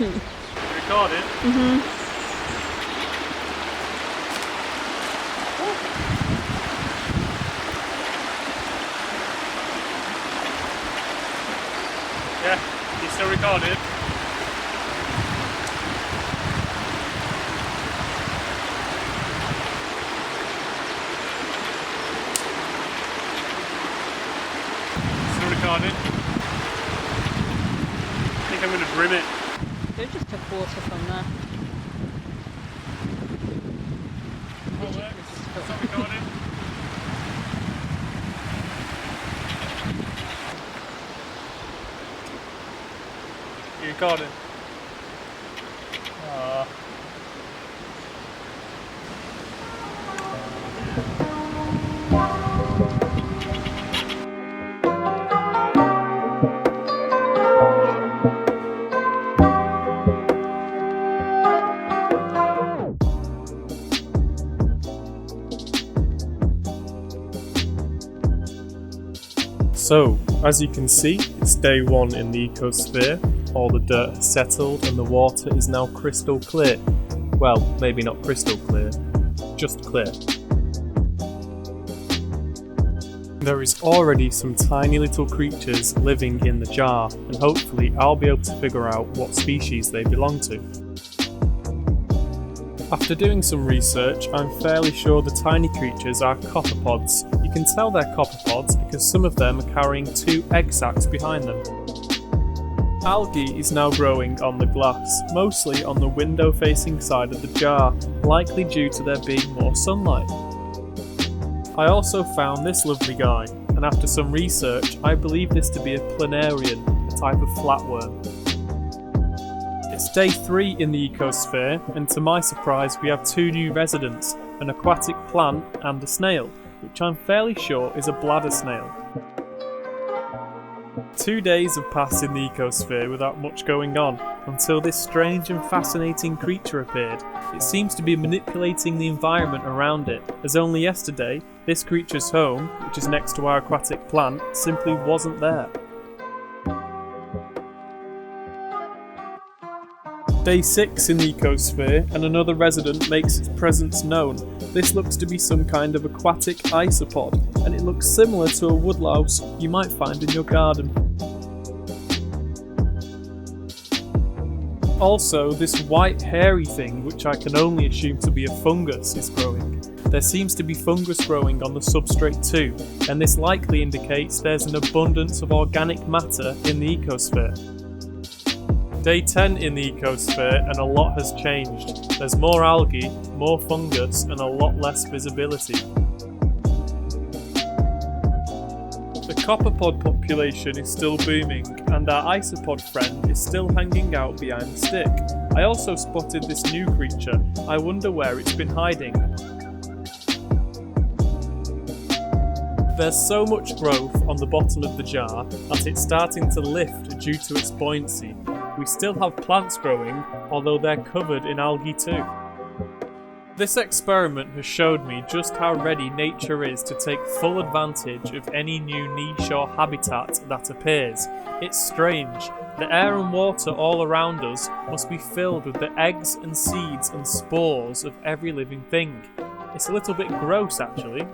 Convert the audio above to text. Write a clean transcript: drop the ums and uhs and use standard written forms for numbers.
Recording? Yeah, you still recording? Still recording? I think I'm going to brim it. They just took water from there. Stop recording. You recording? So, as you can see, it's day one in the EcoSphere. All the dirt has settled and the water is now crystal clear. Well, maybe not crystal clear, just clear. There is already some tiny little creatures living in the jar, and hopefully I'll be able to figure out what species they belong to. After doing some research, I'm fairly sure the tiny creatures are copepods. You can tell they're copepods because some of them are carrying 2 egg sacs behind them. Algae is now growing on the glass, mostly on the window-facing side of the jar, likely due to there being more sunlight. I also found this lovely guy, and after some research, I believe this to be a planarian, a type of flatworm. It's day 3 in the EcoSphere, and to my surprise we have 2 new residents, an aquatic plant and a snail, which I'm fairly sure is a bladder snail. 2 days have passed in the EcoSphere without much going on, until this strange and fascinating creature appeared. It seems to be manipulating the environment around it, as only yesterday, this creature's home, which is next to our aquatic plant, simply wasn't there. Day 6 in the EcoSphere, and another resident makes its presence known. This looks to be some kind of aquatic isopod, and it looks similar to a woodlouse you might find in your garden. Also, this white hairy thing, which I can only assume to be a fungus, is growing. There seems to be fungus growing on the substrate too, and this likely indicates there's an abundance of organic matter in the EcoSphere. Day 10 in the EcoSphere, and a lot has changed. There's more algae, more fungus, and a lot less visibility. The copepod population is still booming, and our isopod friend is still hanging out behind the stick. I also spotted this new creature. I wonder where it's been hiding. There's so much growth on the bottom of the jar that it's starting to lift due to its buoyancy. We still have plants growing, although they're covered in algae too. This experiment has showed me just how ready nature is to take full advantage of any new niche or habitat that appears. It's strange. The air and water all around us must be filled with the eggs and seeds and spores of every living thing. It's a little bit gross actually.